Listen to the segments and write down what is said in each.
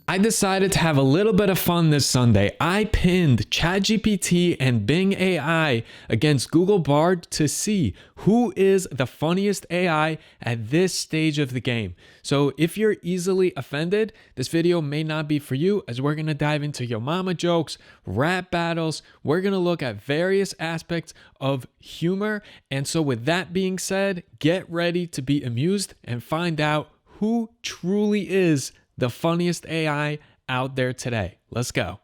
I decided to have a little bit of fun this Sunday. I pinned ChatGPT and Bing AI against Google Bard to see who is the funniest AI at this stage of the game. So if you're easily offended, this video may not be for you, as we're going to dive into your mama jokes, rap battles. We're going to look at various aspects of humor. And so with that being said, get ready to be amused and find out who truly is the funniest AI out there today. Let's go.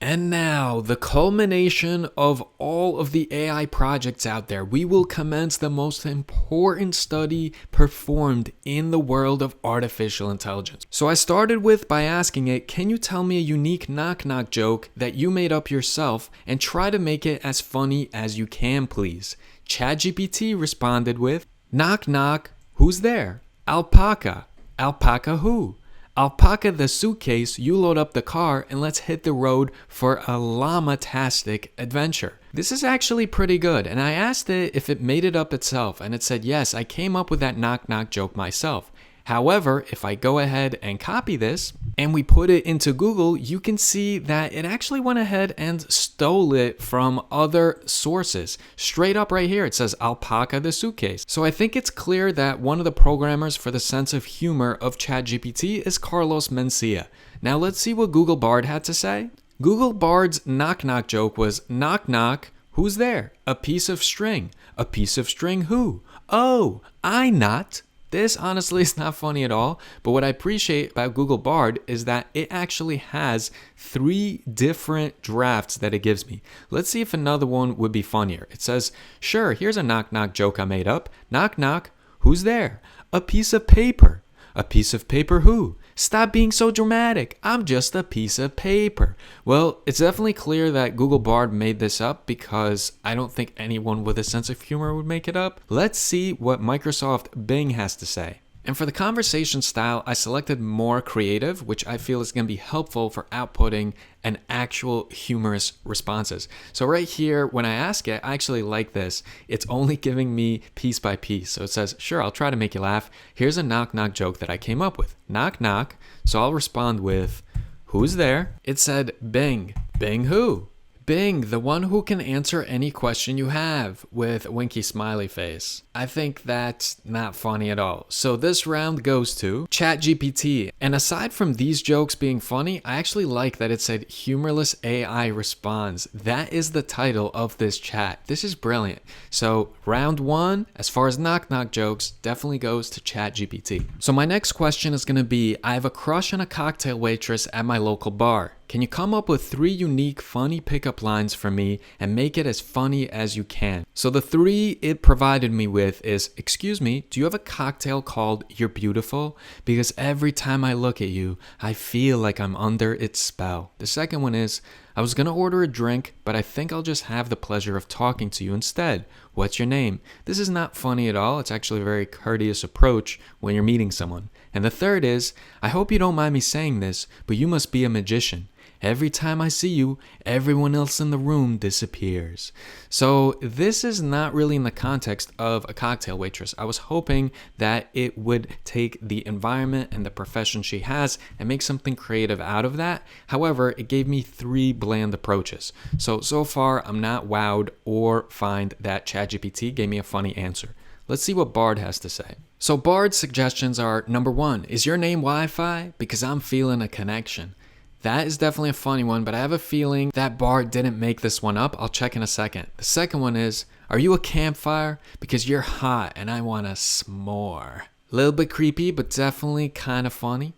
And now, the culmination of all of the AI projects out there, we will commence the most important study performed in the world of artificial intelligence. So I started by asking it, can you tell me a unique knock-knock joke that you made up yourself and try to make it as funny as you can, please? ChatGPT responded with, knock knock, who's there? Alpaca. Alpaca who? Alpaca the suitcase, you load up the car and let's hit the road for a llama-tastic adventure. This is actually pretty good, and I asked it if it made it up itself, and it said yes, I came up with that knock-knock joke myself. However, if I go ahead and copy this and we put it into Google, you can see that it actually went ahead and stole it from other sources. Straight up right here, it says Alpaca the suitcase. So I think it's clear that one of the programmers for the sense of humor of ChatGPT is Carlos Mencia. Now let's see what Google Bard had to say. Google Bard's knock-knock joke was, knock knock, who's there? A piece of string. A piece of string who? Oh, I not. This honestly is not funny at all, but what I appreciate about Google Bard is that it actually has 3 different drafts that it gives me. Let's see if another one would be funnier. It says, sure, here's a knock-knock joke I made up. Knock knock, who's there? A piece of paper. A piece of paper who? Stop being so dramatic. I'm just a piece of paper. Well, it's definitely clear that Google Bard made this up because I don't think anyone with a sense of humor would make it up. Let's see what Microsoft Bing has to say. And for the conversation style, I selected more creative, which I feel is going to be helpful for outputting an actual humorous responses. So right here, when I ask it, I actually like this. It's only giving me piece by piece. So it says, sure, I'll try to make you laugh. Here's a knock-knock joke that I came up with. Knock knock. So I'll respond with, who's there? It said, Bing. Bing who? Bing, the one who can answer any question you have, with a winky smiley face. I think that's not funny at all. So this round goes to ChatGPT. And aside from these jokes being funny, I actually like that it said humorless AI responds. That is the title of this chat. This is brilliant. So round 1, as far as knock-knock jokes, definitely goes to ChatGPT. So my next question is going to be, I have a crush on a cocktail waitress at my local bar. Can you come up with 3 unique funny pickup lines for me and make it as funny as you can? So the 3 it provided me with is, excuse me, do you have a cocktail called You're Beautiful? Because every time I look at you, I feel like I'm under its spell. The second one is, I was going to order a drink, but I think I'll just have the pleasure of talking to you instead. What's your name? This is not funny at all. It's actually a very courteous approach when you're meeting someone. And the third is, I hope you don't mind me saying this, but you must be a magician. Every time I see you, everyone else in the room disappears. So this is not really in the context of a cocktail waitress. I was hoping that it would take the environment and the profession she has and make something creative out of that. However, it gave me 3 bland approaches. So far, I'm not wowed or find that ChatGPT gave me a funny answer. Let's see what Bard has to say. So Bard's suggestions are, number 1, is your name Wi-Fi? Because I'm feeling a connection. That is definitely a funny one, but I have a feeling that Bard didn't make this one up. I'll check in a second. The second one is, are you a campfire? Because you're hot and I want to s'more. A little bit creepy, but definitely kind of funny.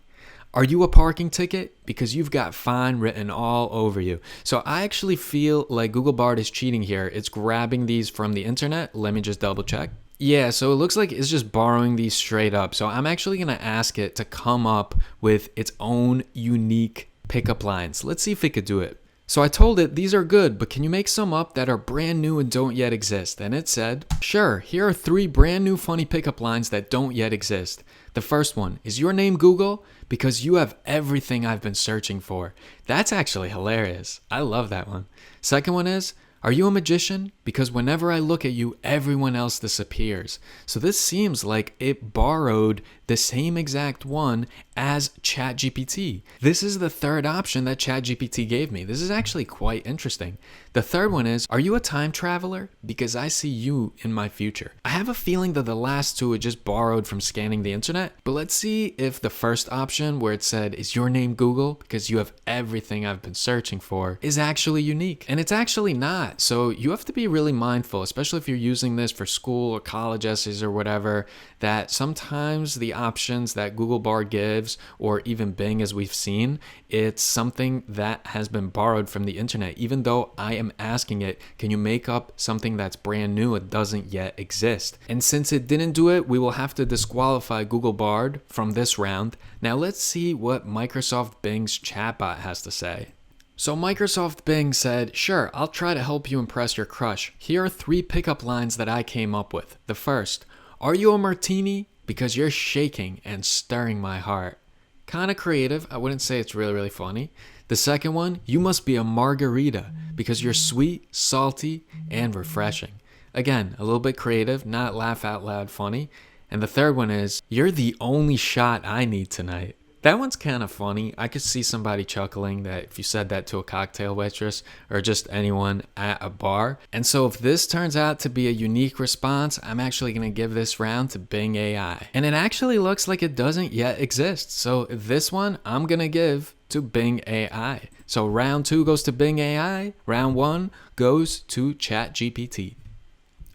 Are you a parking ticket? Because you've got fine written all over you. So I actually feel like Google Bard is cheating here. It's grabbing these from the internet. Let me just double check. Yeah, so it looks like it's just borrowing these straight up. So I'm actually going to ask it to come up with its own unique pickup lines. Let's see if it could do it. So I told it, these are good, but can you make some up that are brand new and don't yet exist? And it said, sure, here are 3 brand new funny pickup lines that don't yet exist. The first one, is your name Google? Because you have everything I've been searching for. That's actually hilarious. I love that one. Second one is, are you a magician? Because whenever I look at you, everyone else disappears. So this seems like it borrowed the same exact one as ChatGPT. This is the third option that ChatGPT gave me. This is actually quite interesting. The third one is, are you a time traveler? Because I see you in my future. I have a feeling that the last two are just borrowed from scanning the internet, but let's see if the first option where it said, is your name Google? Because you have everything I've been searching for, is actually unique. And it's actually not. So you have to be really mindful, especially if you're using this for school or college essays or whatever, that sometimes the options that Google Bard gives, or even Bing as we've seen, it's something that has been borrowed from the internet. Even though I am asking it, can you make up something that's brand new, it doesn't yet exist. And since it didn't do it, we will have to disqualify Google Bard from this round. Now let's see what Microsoft Bing's chatbot has to say. So Microsoft Bing said, sure, I'll try to help you impress your crush. Here are 3 pickup lines that I came up with. The first, are you a martini? Because you're shaking and stirring my heart. Kind of creative. I wouldn't say it's really funny. The second one, you must be a margarita because you're sweet, salty, and refreshing. Again, a little bit creative, not laugh out loud funny. And the third one is, you're the only shot I need tonight. That one's kind of funny. I could see somebody chuckling that if you said that to a cocktail waitress or just anyone at a bar. And so if this turns out to be a unique response, I'm actually going to give this round to Bing AI. And it actually looks like it doesn't yet exist. So this one I'm going to give to Bing AI. So round 2 goes to Bing AI. Round 1 goes to ChatGPT.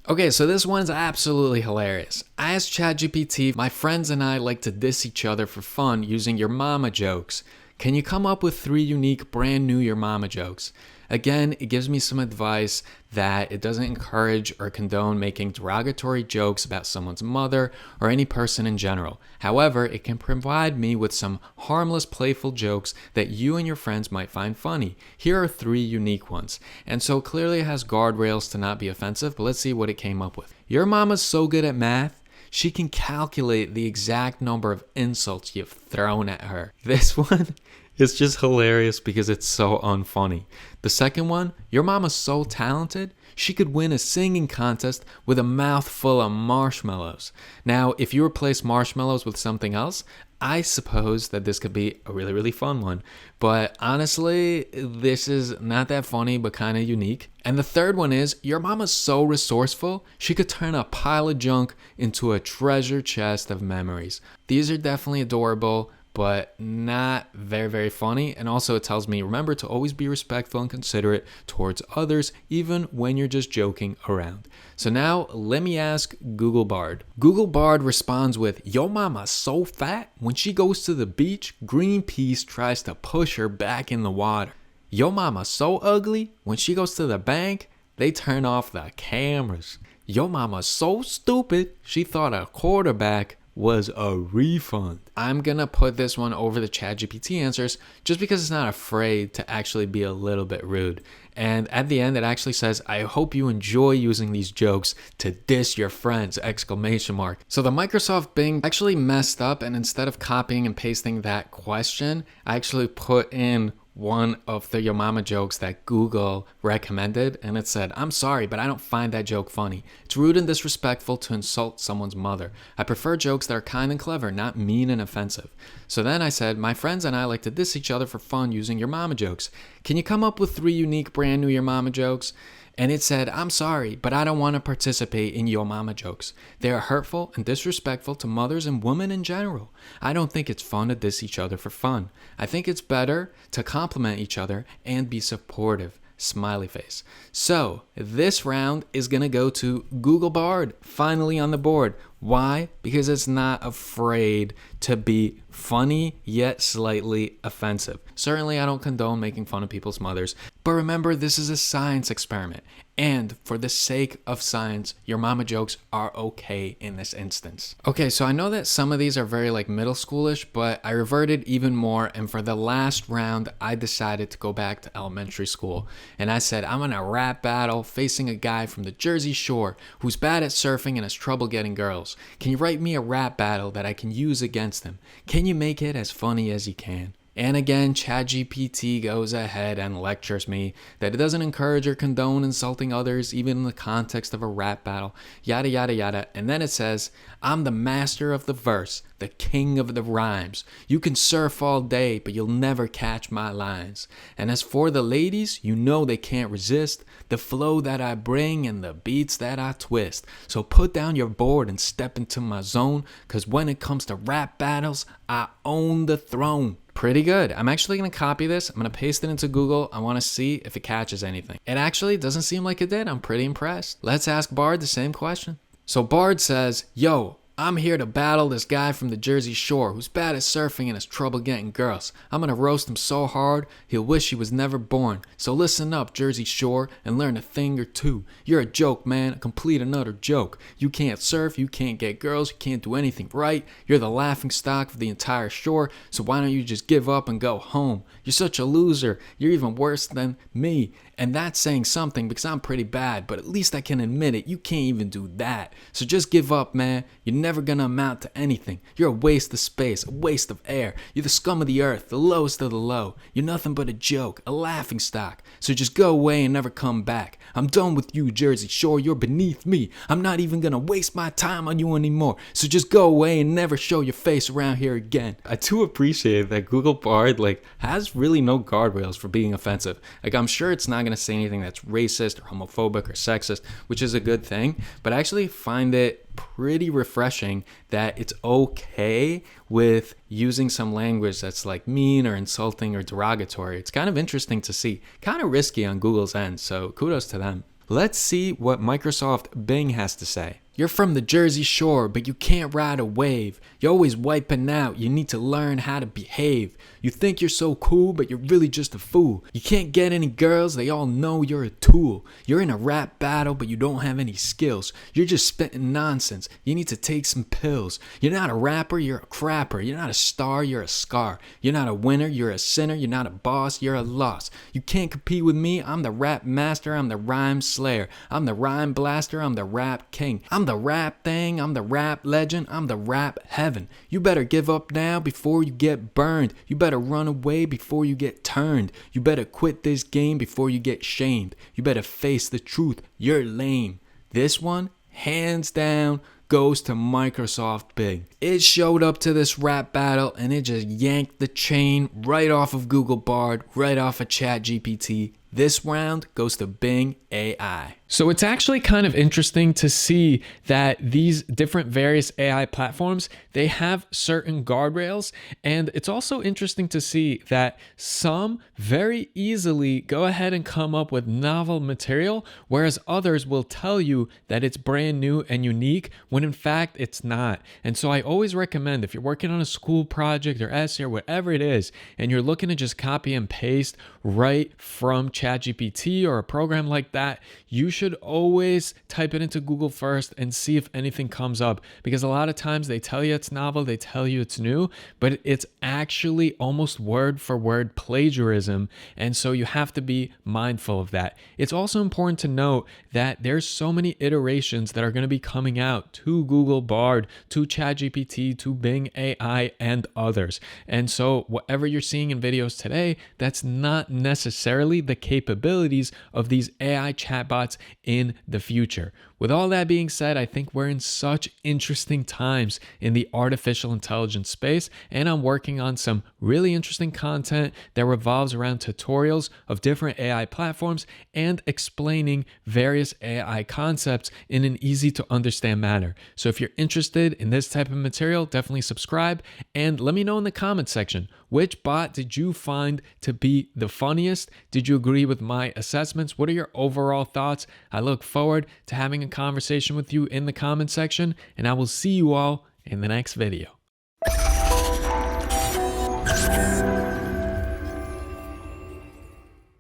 Okay, so this one's absolutely hilarious. I asked ChatGPT, my friends and I like to diss each other for fun using your mama jokes. Can you come up with 3 unique brand new your mama jokes? Again, it gives me some advice that it doesn't encourage or condone making derogatory jokes about someone's mother or any person in general. However, it can provide me with some harmless, playful jokes that you and your friends might find funny. Here are 3 unique ones. And so clearly it has guardrails to not be offensive, but let's see what it came up with. Your mama's so good at math, she can calculate the exact number of insults you've thrown at her. This one is just hilarious because it's so unfunny. The second one, your mama's so talented, she could win a singing contest with a mouthful of marshmallows. Now, if you replace marshmallows with something else, I suppose that this could be a really fun one. But honestly, this is not that funny, but kind of unique. And the third one is, your mama's so resourceful, she could turn a pile of junk into a treasure chest of memories. These are definitely adorable, but not very funny. And also it tells me, remember to always be respectful and considerate towards others, even when you're just joking around. So now let me ask Google Bard. Google Bard responds with, yo mama's so fat, when she goes to the beach, Greenpeace tries to push her back in the water. Yo mama's so ugly, when she goes to the bank, they turn off the cameras. Yo mama's so stupid, she thought a quarterback was a refund. I'm gonna put this one over the ChatGPT answers just because it's not afraid to actually be a little bit rude. And at the end, it actually says, I hope you enjoy using these jokes to diss your friends, exclamation mark. So the Microsoft Bing actually messed up, and instead of copying and pasting that question, I actually put in one of the Yo Mama jokes that Google recommended, and it said, I'm sorry, but I don't find that joke funny. It's rude and disrespectful to insult someone's mother. I prefer jokes that are kind and clever, not mean and offensive. So then I said, my friends and I like to diss each other for fun using Your Mama jokes. Can you come up with 3 unique brand new Your Mama jokes? And it said, I'm sorry, but I don't want to participate in Yo Mama jokes. They are hurtful and disrespectful to mothers and women in general. I don't think it's fun to diss each other for fun. I think it's better to compliment each other and be supportive. Smiley face. So this round is going to go to Google Bard, finally on the board. Why? Because it's not afraid to be funny yet slightly offensive. Certainly I don't condone making fun of people's mothers, but remember, this is a science experiment. And for the sake of science, Your Mama jokes are okay in this instance. Okay, so I know that some of these are very middle schoolish, but I reverted even more, and for the last round, I decided to go back to elementary school. And I said, I'm in a rap battle facing a guy from the Jersey Shore who's bad at surfing and has trouble getting girls. Can you write me a rap battle that I can use against him? Can you make it as funny as you can? And again, ChatGPT goes ahead and lectures me that it doesn't encourage or condone insulting others, even in the context of a rap battle, yada, yada, yada. And then it says, I'm the master of the verse, the king of the rhymes. You can surf all day, but you'll never catch my lines. And as for the ladies, you know they can't resist the flow that I bring and the beats that I twist. So put down your board and step into my zone, cause when it comes to rap battles, I own the throne. Pretty good. I'm actually going to copy this. I'm going to paste it into Google. I want to see if it catches anything. It actually doesn't seem like it did. I'm pretty impressed. Let's ask Bard the same question. So Bard says, yo, I'm here to battle this guy from the Jersey Shore who's bad at surfing and has trouble getting girls. I'm gonna roast him so hard, he'll wish he was never born. So listen up, Jersey Shore, and learn a thing or two. You're a joke, man, a complete and utter joke. You can't surf, you can't get girls, you can't do anything right. You're the laughing stock of the entire shore, so why don't you just give up and go home? You're such a loser, you're even worse than me. And that's saying something because I'm pretty bad, but at least I can admit it, you can't even do that. So just give up, man. You're never gonna amount to anything. You're a waste of space, a waste of air. You're the scum of the earth, the lowest of the low. You're nothing but a joke, a laughing stock. So just go away and never come back. I'm done with you, Jersey Shore. You're beneath me. I'm not even gonna waste my time on you anymore. So just go away and never show your face around here again. I do appreciate that Google Bard has really no guardrails for being offensive. I'm sure it's not gonna say anything that's racist or homophobic or sexist, which is a good thing, but I actually find it pretty refreshing that it's okay with using some language that's mean or insulting or derogatory. It's kind of interesting to see, kind of risky on Google's end, so kudos to them. Let's see what Microsoft Bing has to say. You're from the Jersey Shore, but you can't ride a wave. You're always wiping out. You need to learn how to behave. You think you're so cool, but you're really just a fool. You can't get any girls. They all know you're a tool. You're in a rap battle, but you don't have any skills. You're just spitting nonsense. You need to take some pills. You're not a rapper. You're a crapper. You're not a star. You're a scar. You're not a winner. You're a sinner. You're not a boss. You're a loss. You can't compete with me. I'm the rap master. I'm the rhyme slayer. I'm the rhyme blaster. I'm the rap king. I'm the rap thing, I'm the rap legend, I'm the rap heaven. You better give up now before you get burned. You better run away before you get turned. You better quit this game before you get shamed. You better face the truth, you're lame. This one, hands down, goes to Microsoft Bing. It showed up to this rap battle and it just yanked the chain right off of Google Bard, right off of ChatGPT. This round goes to Bing AI. So it's actually kind of interesting to see that these different various AI platforms, they have certain guardrails. And it's also interesting to see that some very easily go ahead and come up with novel material, whereas others will tell you that it's brand new and unique when in fact it's not. And so I always recommend, if you're working on a school project or essay or whatever it is, and you're looking to just copy and paste right from ChatGPT or a program like that, you should always type it into Google first and see if anything comes up, because a lot of times they tell you it's novel, they tell you it's new, but it's actually almost word for word plagiarism, and so you have to be mindful of that. It's also important to note that there's so many iterations that are going to be coming out to Google Bard, to ChatGPT, to Bing AI, and others. And so whatever you're seeing in videos today, that's not necessarily the capabilities of these AI chatbots in the future. With all that being said, I think we're in such interesting times in the artificial intelligence space, and I'm working on some really interesting content that revolves around tutorials of different AI platforms and explaining various AI concepts in an easy to understand manner. So if you're interested in this type of material, definitely subscribe and let me know in the comment section, which bot did you find to be the funniest? Did you agree with my assessments? What are your overall thoughts? I look forward to having a conversation with you in the comment section, and I will see you all in the next video.